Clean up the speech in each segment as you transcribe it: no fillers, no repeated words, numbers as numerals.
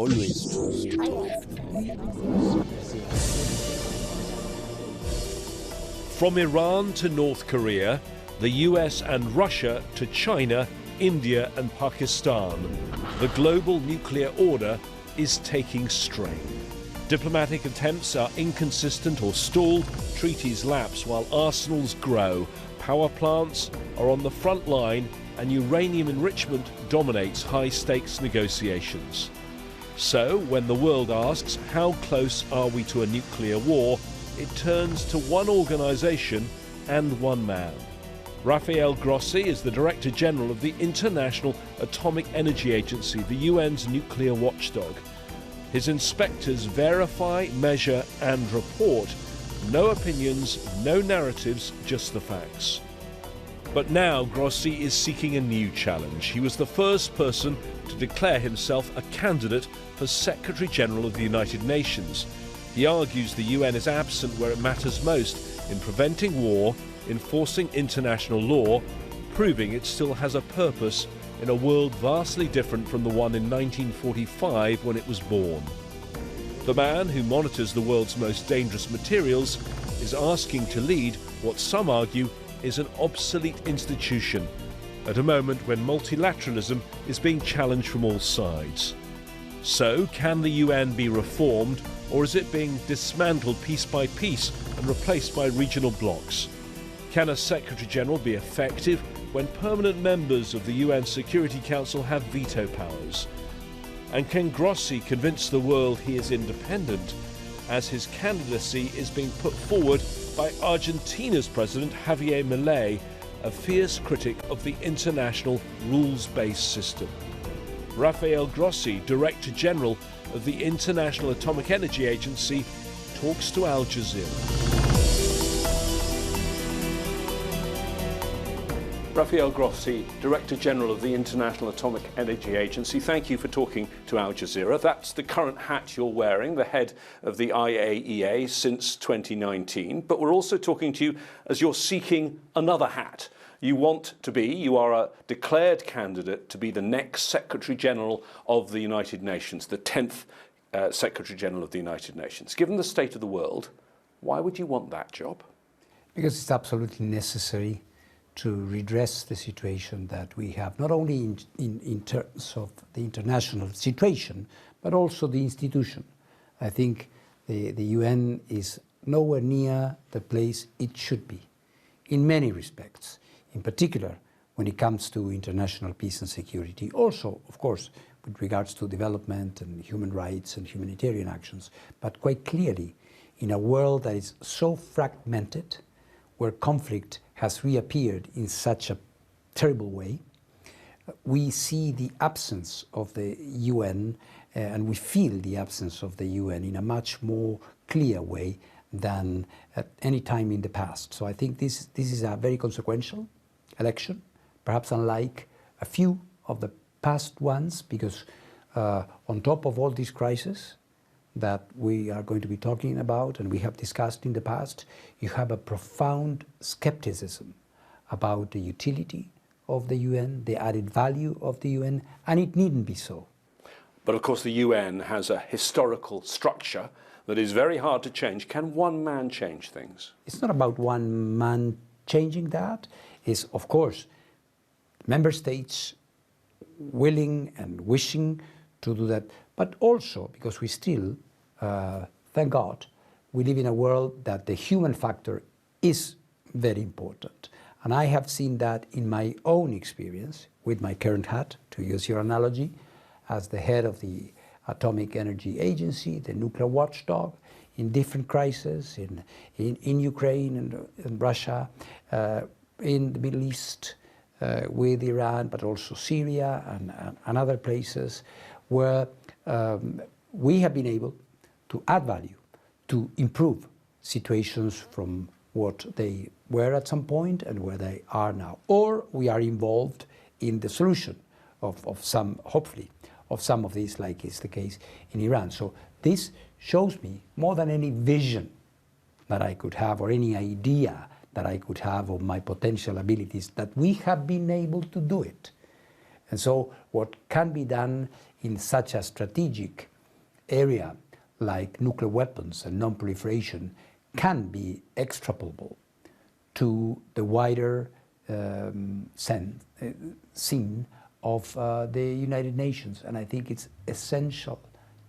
Always true. From Iran to North Korea, the US and Russia to China, India and Pakistan, the global nuclear order is taking strain. Diplomatic attempts are inconsistent or stalled, treaties lapse while arsenals grow, power plants are on the front line, and uranium enrichment dominates high-stakes negotiations. So, when the world asks how close are we to a nuclear war, it turns to one organisation and one man. Rafael Grossi is the Director General of the International Atomic Energy Agency, the UN's nuclear watchdog. His inspectors verify, measure and report. No opinions, no narratives, just the facts. But now Grossi is seeking a new challenge. He was the first person to declare himself a candidate for Secretary General of the United Nations. He argues the UN is absent where it matters most, in preventing war, enforcing international law, proving it still has a purpose in a world vastly different from the one in 1945 when it was born. The man who monitors the world's most dangerous materials is asking to lead what some argue is an obsolete institution, at a moment when multilateralism is being challenged from all sides. So, can the UN be reformed, or is it being dismantled piece by piece and replaced by regional blocs? Can a Secretary General be effective when permanent members of the UN Security Council have veto powers? And can Grossi convince the world he is independent, as his candidacy is being put forward by Argentina's President Javier Milei, a fierce critic of the international rules-based system? Rafael Grossi, Director General of the International Atomic Energy Agency, talks to Al Jazeera. Rafael Grossi, Director General of the International Atomic Energy Agency, thank you for talking to Al Jazeera. That's the current hat you're wearing, the head of the IAEA since 2019. But we're also talking to you as you're seeking another hat. You are a declared candidate to be the next Secretary General of the United Nations, the 10th Secretary General of the United Nations. Given the state of the world, why would you want that job? Because it's absolutely necessary to redress the situation that we have, not only in terms of the international situation, but also the institution. I think the UN is nowhere near the place it should be, in many respects, in particular when it comes to international peace and security. Also, of course, with regards to development and human rights and humanitarian actions, but quite clearly in a world that is so fragmented, where conflict has reappeared in such a terrible way, we see the absence of the UN and we feel the absence of the UN in a much more clear way than at any time in the past. So I think this is a very consequential election, perhaps unlike a few of the past ones, because on top of all these crises that we are going to be talking about and we have discussed in the past, you have a profound skepticism about the utility of the UN, the added value of the UN, and it needn't be so. But of course the UN has a historical structure that is very hard to change. Can one man change things? It's not about one man changing that. It's, of course, member states willing and wishing to do that, but also because we still, thank God, we live in a world that the human factor is very important. And I have seen that in my own experience with my current hat, to use your analogy, as the head of the Atomic Energy Agency, the nuclear watchdog, in different crises, in Ukraine and Russia, in the Middle East, with Iran, but also Syria and other places, where we have been able to add value, to improve situations from what they were at some point and where they are now. Or we are involved in the solution of some, hopefully, of some of these, like is the case in Iran. So this shows me, more than any vision that I could have or any idea that I could have of my potential abilities, that we have been able to do it. And so what can be done in such a strategic area like nuclear weapons and non-proliferation can be extrapolable to the wider scene of the United Nations. And I think it's essential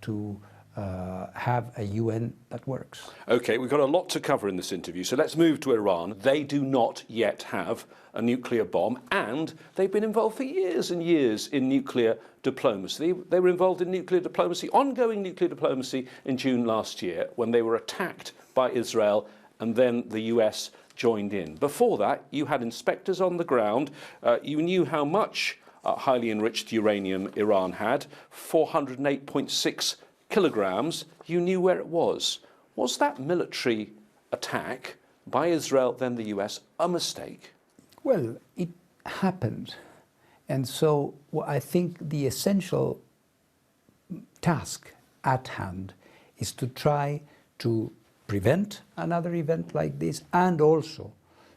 to have a UN that works. Okay, we've got a lot to cover in this interview, so let's move to Iran. They do not yet have a nuclear bomb, and they've been involved for years and years in nuclear diplomacy. They were involved in nuclear diplomacy, ongoing nuclear diplomacy, in June last year when they were attacked by Israel, and then the US joined in. Before that, you had inspectors on the ground. You knew how much highly enriched uranium Iran had, 408.6 kilograms. You knew where it was. Was that military attack by Israel, then the US, a mistake? Well, it happened. And so I think the essential task at hand is to try to prevent another event like this, and also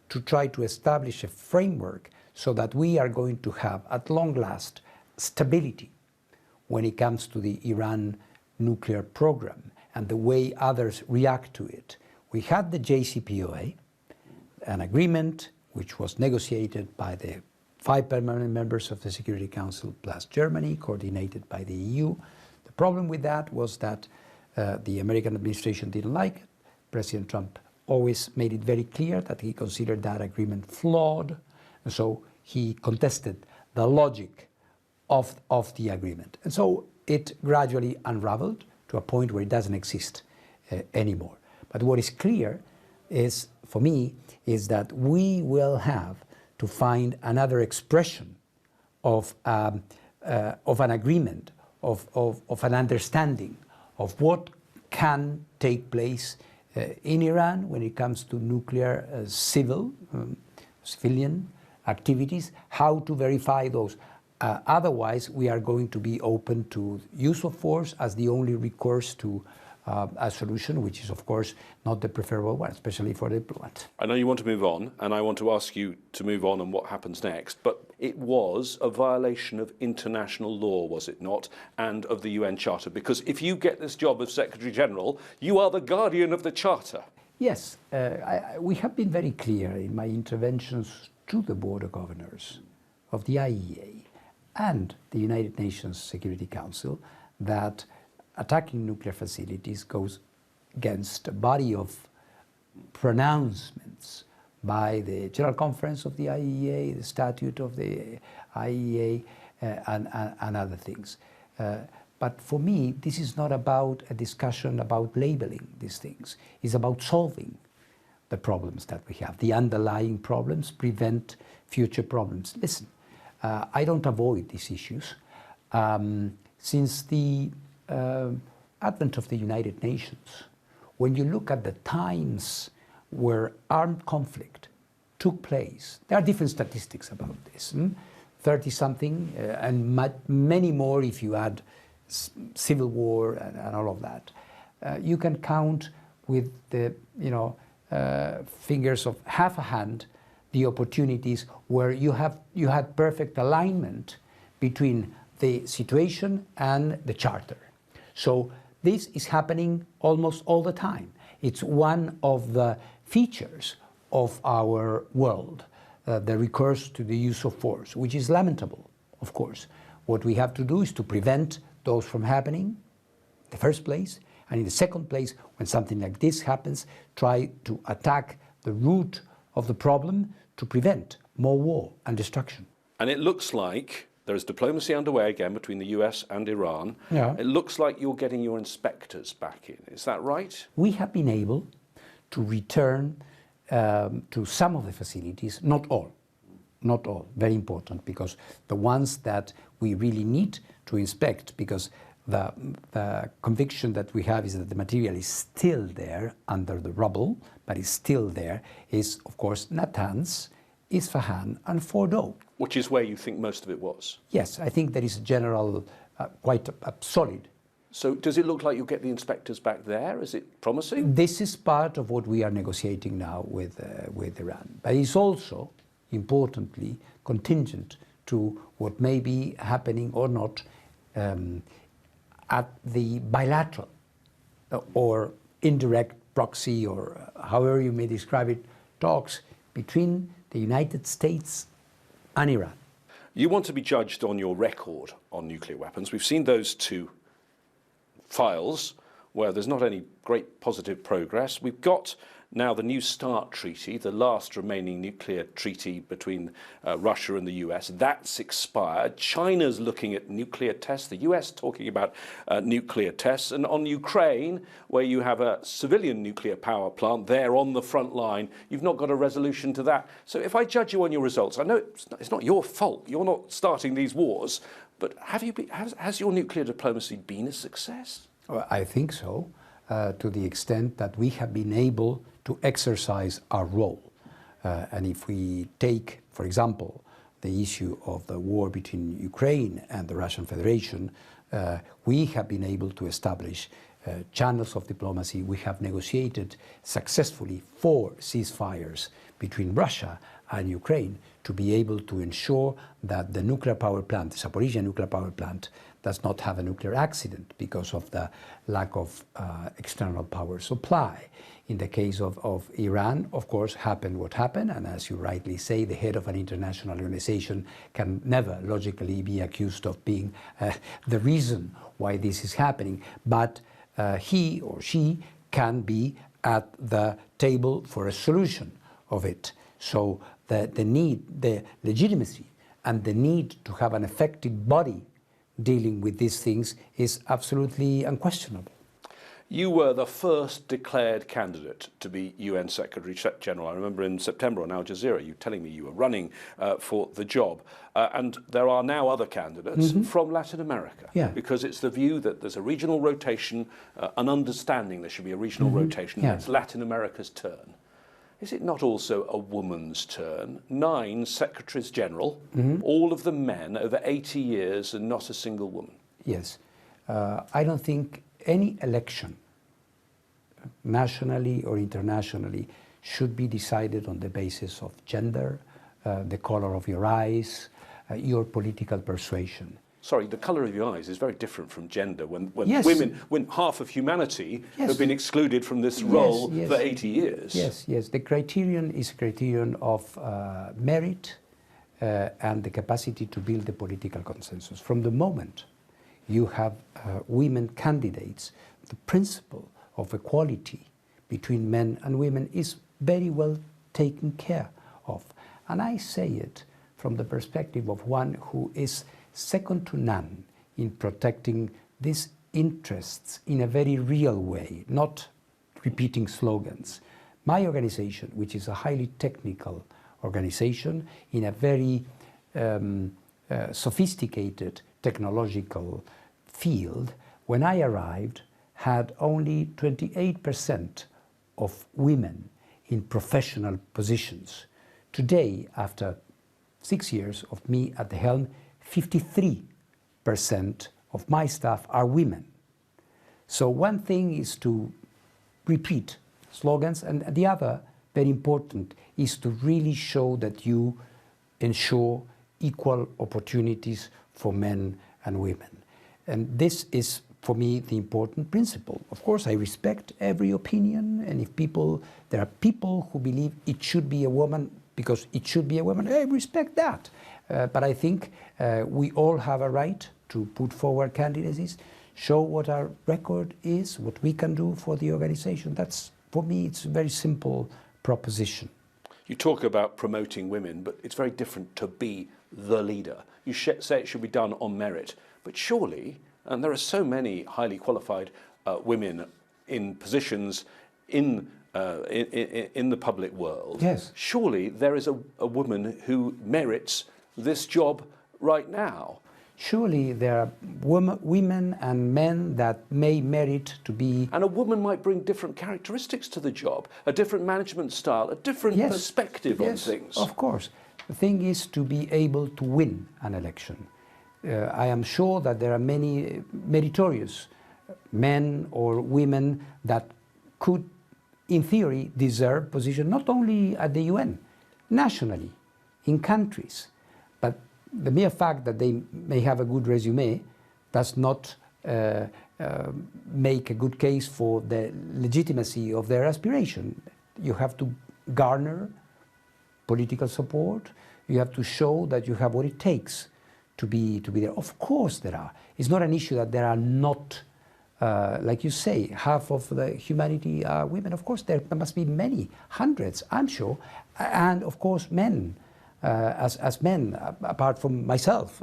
to try to establish a framework so that we are going to have, at long last, stability when it comes to the Iran nuclear program and the way others react to it. We had the JCPOA, an agreement which was negotiated by the 5 permanent members of the Security Council plus Germany, coordinated by the EU. The problem with that was that the American administration didn't like it. President Trump always made it very clear that he considered that agreement flawed, and so he contested the logic of the agreement. And so it gradually unraveled to a point where it doesn't exist anymore. But what is clear is, for me, is that we will have to find another expression of an agreement, of an understanding of what can take place in Iran when it comes to nuclear civilian activities, how to verify those. Otherwise, we are going to be open to use of force as the only recourse to a solution, which is, of course, not the preferable one, especially for the diplomat. I know you want to move on, and I want to ask you to move on and what happens next, but it was a violation of international law, was it not, and of the UN Charter? Because if you get this job as Secretary General, you are the guardian of the Charter. Yes, we have been very clear in my interventions to the Board of Governors of the IAEA and the United Nations Security Council that attacking nuclear facilities goes against a body of pronouncements by the General Conference of the IAEA, the Statute of the IAEA, and other things. But for me, this is not about a discussion about labeling these things. It's about solving the problems that we have. The underlying problems prevent future problems. Listen, I don't avoid these issues. Since the advent of the United Nations, when you look at the times where armed conflict took place, there are different statistics about this. 30-something, and many more if you add civil war and all of that. You can count with the fingers of half a hand the opportunities where you had perfect alignment between the situation and the Charter. So this is happening almost all the time. It's one of the features of our world, the recourse to the use of force, which is lamentable, of course. What we have to do is to prevent those from happening in the first place, and in the second place, when something like this happens, try to attack the root of the problem to prevent more war and destruction. And it looks like there is diplomacy underway again between the US and Iran. Yeah. It looks like you're getting your inspectors back in. Is that right? We have been able to return to some of the facilities, not all, very important, because the ones that we really need to inspect, because the conviction that we have is that the material is still there under the rubble, but it's still there, is, of course, Natanz, Isfahan, and Fordow. Which is where you think most of it was? Yes, I think there is a general, quite a solid. So does it look like you'll get the inspectors back there? Is it promising? This is part of what we are negotiating now with Iran. But it's also, importantly, contingent to what may be happening or not at the bilateral or indirect proxy, or however you may describe it, talks between the United States and Iran. You want to be judged on your record on nuclear weapons. We've seen those two files where there's not any great positive progress. We've got now the New START treaty, the last remaining nuclear treaty between Russia and the US. That's expired. China's looking at nuclear tests, the US talking about nuclear tests. And on Ukraine, where you have a civilian nuclear power plant there on the front line, you've not got a resolution to that. So if I judge you on your results, I know it's not your fault. You're not starting these wars. But has your nuclear diplomacy been a success? Well, I think so, to the extent that we have been able to exercise our role. And if we take, for example, the issue of the war between Ukraine and the Russian Federation, we have been able to establish channels of diplomacy. We have negotiated successfully 4 ceasefires between Russia and Ukraine to be able to ensure that the nuclear power plant, the Zaporizhzhia nuclear power plant, does not have a nuclear accident because of the lack of external power supply. In the case of Iran, of course, happened what happened, and as you rightly say, the head of an international organization can never logically be accused of being the reason why this is happening, but he or she can be at the table for a solution of it. So the need, the legitimacy, and the need to have an effective body dealing with these things is absolutely unquestionable. You were the first declared candidate to be UN Secretary General. I remember in September on Al Jazeera you telling me you were running for the job. And there are now other candidates from Latin America. Yeah. Because it's the view that there's a regional rotation, an understanding there should be a regional rotation, and it's Latin America's turn. Is it not also a woman's turn? 9 secretaries general, all of them men, over 80 years, and not a single woman. Yes. I don't think any election, nationally or internationally, should be decided on the basis of gender, the color of your eyes, your political persuasion. Sorry, the colour of your eyes is very different from gender. When Yes. women, when half of humanity Yes. have been excluded from this role Yes. for 80 years. Yes, yes. The criterion is a criterion of merit and the capacity to build the political consensus. From the moment you have women candidates, the principle of equality between men and women is very well taken care of. And I say it from the perspective of one who is second to none in protecting these interests in a very real way, not repeating slogans. My organization, which is a highly technical organization in a very sophisticated technological field, when I arrived, had only 28% of women in professional positions. Today, after 6 years of me at the helm, 53% of my staff are women. So one thing is to repeat slogans, and the other, very important, is to really show that you ensure equal opportunities for men and women. And this is, for me, the important principle. Of course, I respect every opinion, and if there are people who believe it should be a woman because it should be a woman, I respect that. But I think we all have a right to put forward candidacies, show what our record is, what we can do for the organization. That's, for me, it's a very simple proposition. You talk about promoting women, but it's very different to be the leader. You say it should be done on merit, but surely, and there are so many highly qualified women in positions in the public world. Yes. Surely there is a woman who merits this job right now. Surely there are women and men that may merit to be... And a woman might bring different characteristics to the job, a different management style, a different perspective on things. Of course. The thing is to be able to win an election. I am sure that there are many meritorious men or women that could, in theory, deserve position not only at the UN, nationally, in countries. But the mere fact that they may have a good resume does not make a good case for the legitimacy of their aspiration. You have to garner political support. You have to show that you have what it takes to be there. Of course there are. It's not an issue that there are not, like you say, half of the humanity are women. Of course there must be many, hundreds, I'm sure, and of course men, as men, apart from myself,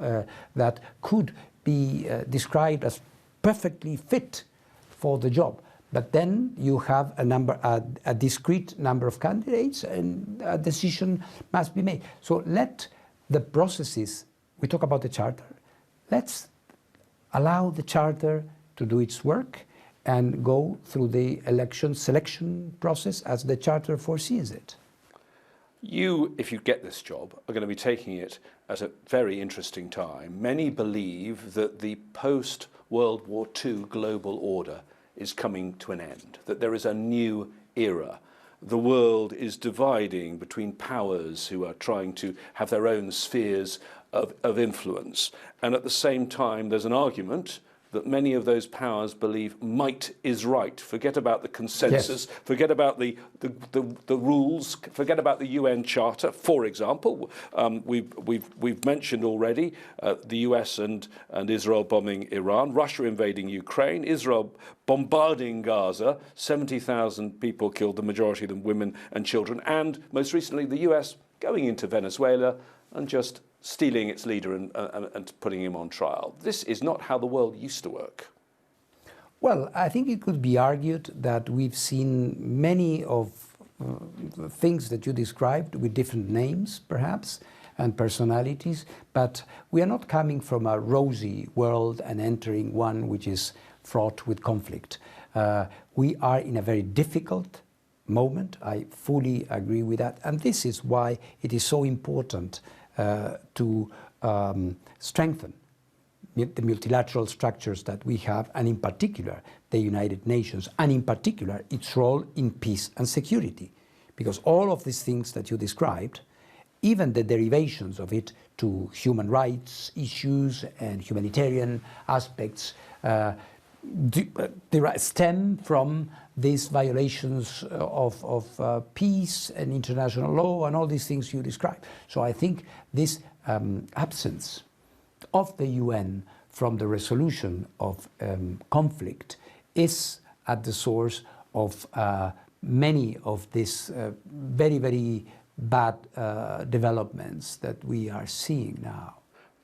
that could be described as perfectly fit for the job. But then you have a discrete number of candidates, and a decision must be made. So let the processes, we talk about the Charter, let's allow the Charter to do its work and go through the election selection process as the Charter foresees it. You, if you get this job, are going to be taking it at a very interesting time. Many believe that the post-World War II global order is coming to an end, that there is a new era. The world is dividing between powers who are trying to have their own spheres of influence. And at the same time, there's an argument that many of those powers believe might is right. Forget about the consensus, yes. Forget about the rules, forget about the UN Charter. For example, we've mentioned already the US and Israel bombing Iran, Russia invading Ukraine, Israel bombarding Gaza, 70,000 people killed, the majority of them women and children, and most recently the US going into Venezuela and just stealing its leader and putting him on trial. This is not how the world used to work. Well, I think it could be argued that we've seen many of things that you described with different names, perhaps, and personalities, but we are not coming from a rosy world and entering one which is fraught with conflict. We are in a very difficult moment. I fully agree with that, and this is why it is so important to strengthen the multilateral structures that we have, and in particular the United Nations, and in particular its role in peace and security. Because all of these things that you described, even the derivations of it to human rights issues and humanitarian aspects, stem from these violations of peace and international law and all these things you described. So I think this absence of the UN from the resolution of conflict is at the source of many of these very, very bad developments that we are seeing now.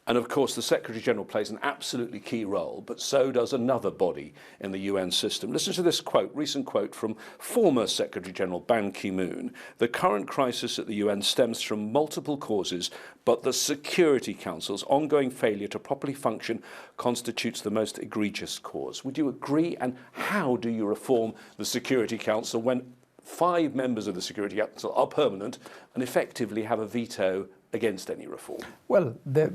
And of course, the Secretary-General plays an absolutely key role, but so does another body in the UN system. Listen to this quote, recent quote from former Secretary-General Ban Ki-moon. The current crisis at the UN stems from multiple causes, but the Security Council's ongoing failure to properly function constitutes the most egregious cause. Would you agree? And how do you reform the Security Council when 5 members of the Security Council are permanent and effectively have a veto against any reform? Well, the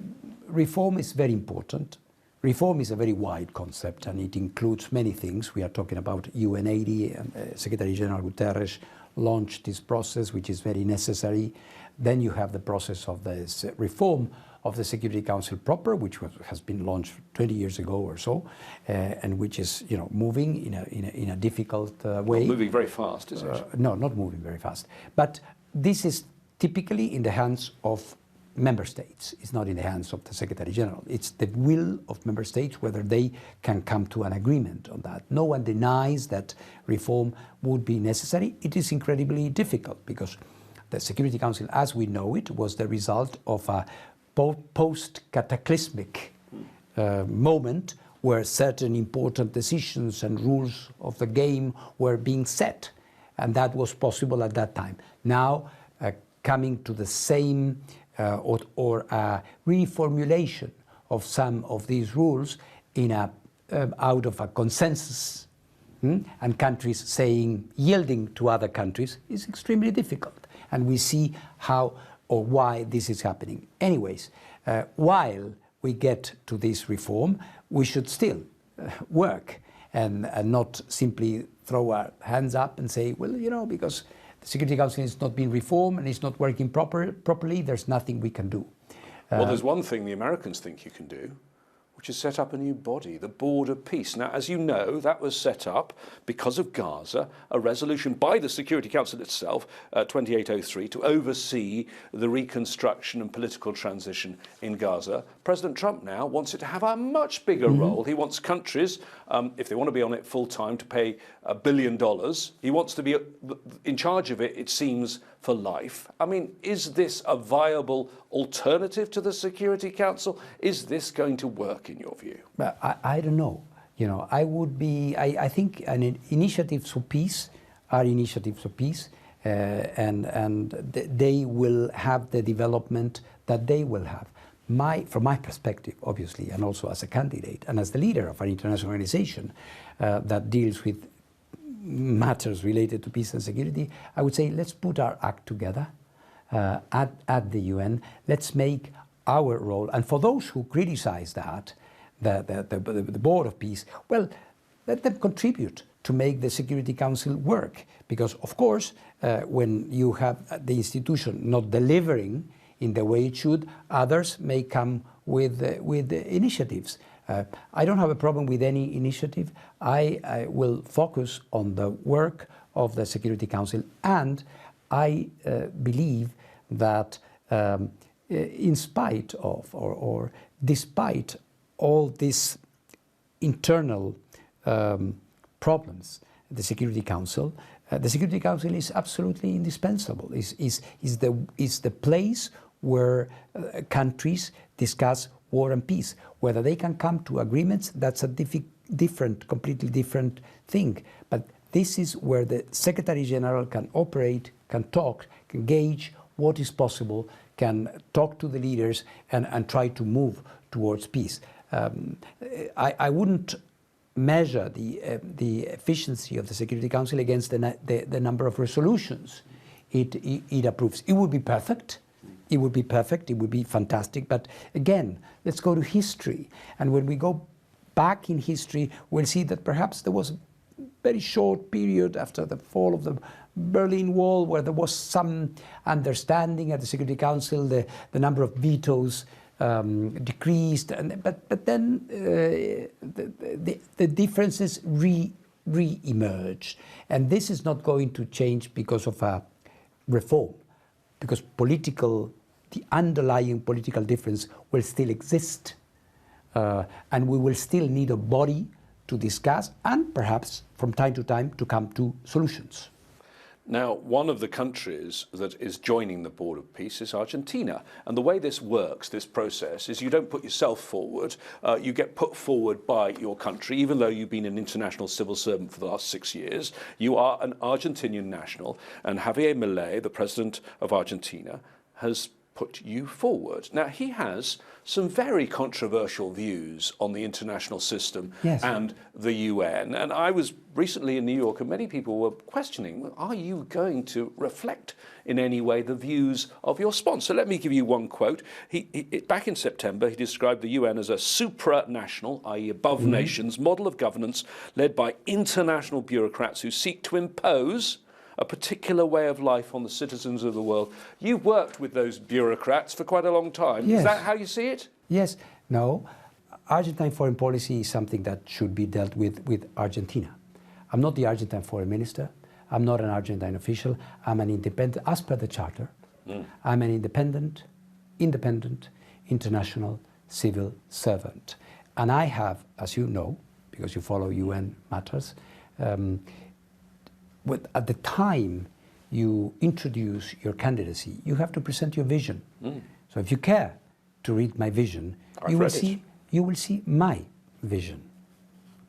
reform is very important. Reform is a very wide concept, and it includes many things. We are talking about UNAIDS, and Secretary General Guterres launched this process, which is very necessary. Then you have the process of the reform of the Security Council proper, which has been launched 20 years ago or so, and which is, moving in a difficult way. Not moving very fast, is it? No, not moving very fast. But this is typically in the hands of member states. It's not in the hands of the Secretary General. It's the will of member states whether they can come to an agreement on that. No one denies that reform would be necessary. It is incredibly difficult because the Security Council, as we know it, was the result of a post-cataclysmic moment where certain important decisions and rules of the game were being set, and that was possible at that time. Now, coming to the same or a reformulation of some of these rules in out of a consensus, and countries yielding to other countries is extremely difficult. And we see how or why this is happening. Anyways, while we get to this reform, we should still work and not simply throw our hands up and say, well, because the Security Council is not being reformed and it's not working properly, there's nothing we can do. Well, there's one thing the Americans think you can do, which has set up a new body, the Board of Peace. Now, as you know, that was set up because of Gaza, a resolution by the Security Council itself, 2803, to oversee the reconstruction and political transition in Gaza. President Trump now wants it to have a much bigger role. He wants countries, if they want to be on it full time, to pay $1 billion. He wants to be in charge of it, it seems, for life. I mean, is this a viable alternative to the Security Council? Is this going to work in your view? But I don't know. You know, I think initiatives for peace are initiatives for peace, and they will have the development that they will have. From my perspective, obviously, and also as a candidate and as the leader of an international organization that deals with matters related to peace and security, I would say let's put our act together at the UN. Let's make our role. And for those who criticize that, the Board of Peace, well, let them contribute to make the Security Council work. Because, of course, when you have the institution not delivering in the way it should, others may come with initiatives. I don't have a problem with any initiative. I will focus on the work of the Security Council, and I believe that in spite of or despite all these internal problems, the Security Council is absolutely indispensable. Is the place where countries discuss war and peace. Whether they can come to agreements, that's a completely different thing. But this is where the Secretary General can operate, can talk, can gauge what is possible, can talk to the leaders and try to move towards peace. I wouldn't measure the efficiency of the Security Council against the number of resolutions it approves. It would be perfect. It would be perfect, it would be fantastic, but again, let's go to history. And when we go back in history, we'll see that perhaps there was a very short period after the fall of the Berlin Wall where there was some understanding at the Security Council, the number of vetoes decreased, but then the differences re-emerged. And this is not going to change because of a reform, because the underlying political difference will still exist, and we will still need a body to discuss and perhaps from time to time to come to solutions. Now, one of the countries that is joining the Board of Peace is Argentina. And the way this works, this process, is you don't put yourself forward, you get put forward by your country. Even though you've been an international civil servant for the last 6 years, you are an Argentinian national, and Javier Milei, the president of Argentina, has put you forward. Now, he has some very controversial views on the international system and the UN. And I was recently in New York, and many people were questioning, well, are you going to reflect in any way the views of your sponsor? Let me give you one quote. Back in September, he described the UN as a supranational, i.e. above nations, model of governance led by international bureaucrats who seek to impose a particular way of life on the citizens of the world. You've worked with those bureaucrats for quite a long time. Yes. Is that how you see it? Yes. No. Argentine foreign policy is something that should be dealt with Argentina. I'm not the Argentine foreign minister. I'm not an Argentine official. I'm an independent, as per the charter, I'm an independent international civil servant. And I have, as you know, because you follow UN matters, at the time you introduce your candidacy, you have to present your vision. So if you care to read my vision, you will see my vision,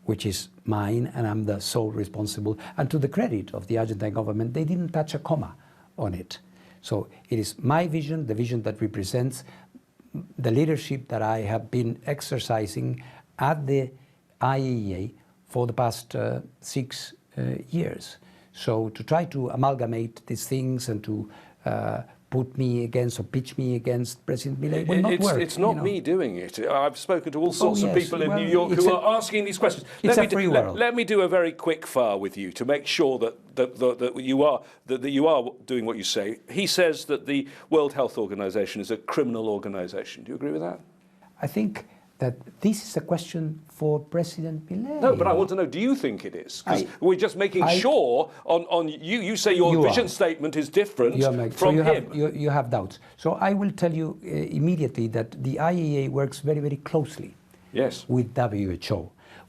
which is mine, and I'm the sole responsible. And to the credit of the Argentine government, they didn't touch a comma on it. So it is my vision, the vision that represents the leadership that I have been exercising at the IAEA for the past 6 years. So to try to amalgamate these things and to put me against or pitch me against President Milei will not work. It's not me doing it. I've spoken to all sorts of people in New York who are asking these questions. Let me do a very quick fire with you to make sure that you are doing what you say. He says that the World Health Organization is a criminal organization. Do you agree with that? I think that this is a question for President Milei. No, but I want to know, do you think it is? Because we're just making sure on you say your vision statement is different from him. You have doubts. So I will tell you immediately that the IAEA works very, very closely with WHO,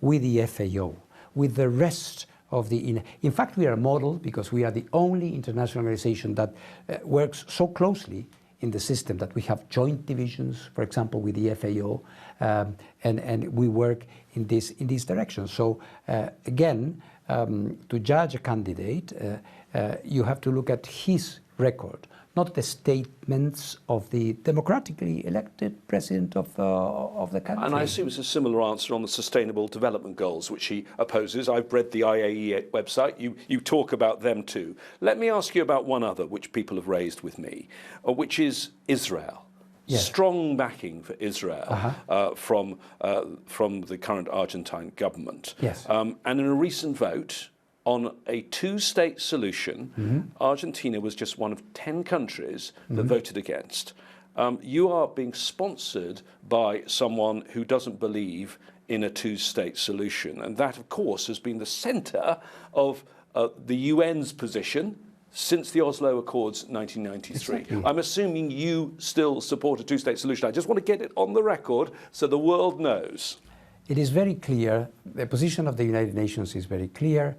with the FAO, with the rest of the... In fact, we are a model because we are the only international organization that works so closely in the system that we have joint divisions, for example, with the FAO, and we work in this direction. So again, to judge a candidate, you have to look at his record, not the statements of the democratically elected president of the country. And I assume it's a similar answer on the Sustainable Development Goals, which he opposes. I've read the IAEA website. You talk about them too. Let me ask you about one other, which people have raised with me, which is Israel. Yes. Strong backing for Israel from the current Argentine government. Yes. And in a recent vote on a two-state solution, Argentina was just one of 10 countries that voted against. You are being sponsored by someone who doesn't believe in a two-state solution. And that, of course, has been the centre of the UN's position since the Oslo Accords 1993. Exactly. I'm assuming you still support a two-state solution. I just want to get it on the record so the world knows. It is very clear. The position of the United Nations is very clear.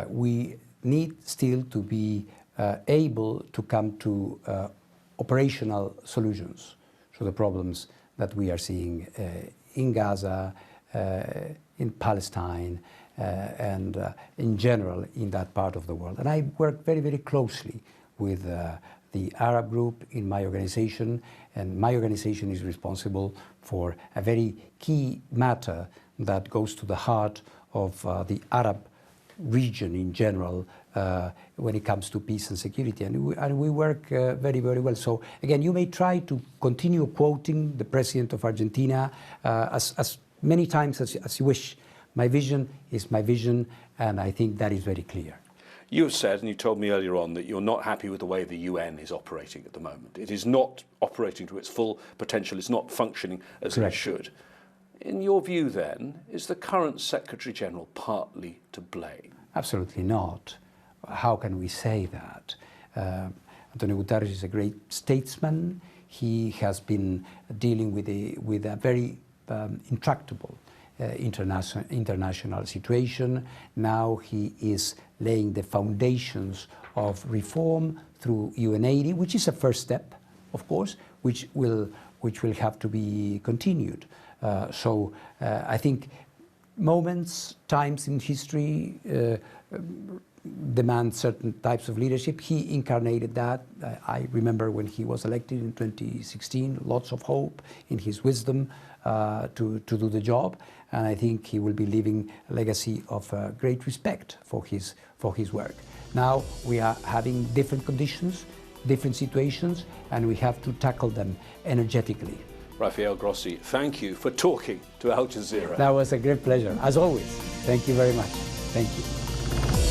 We need still to be able to come to operational solutions to the problems that we are seeing in Gaza, in Palestine, and in general in that part of the world. And I work very, very closely with the Arab group in my organization, and my organization is responsible for a very key matter that goes to the heart of the Arab region in general when it comes to peace and security, and we work very, very well. So again, you may try to continue quoting the president of Argentina as many times as you wish. My vision is my vision, and I think that is very clear. You have said, and you told me earlier on, that you're not happy with the way the UN is operating at the moment. It is not operating to its full potential. It's not functioning as it should. In your view, then, is the current Secretary-General partly to blame? Absolutely not. How can we say that? Antonio Guterres is a great statesman. He has been dealing with a very intractable international situation. Now he is laying the foundations of reform through UN80, which is a first step, of course, which will have to be continued. So I think times in history demand certain types of leadership. He incarnated that. I remember when he was elected in 2016, lots of hope in his wisdom to do the job. And I think he will be leaving a legacy of great respect for his work. Now we are having different conditions, different situations, and we have to tackle them energetically. Rafael Grossi, thank you for talking to Al Jazeera. That was a great pleasure, as always. Thank you very much. Thank you.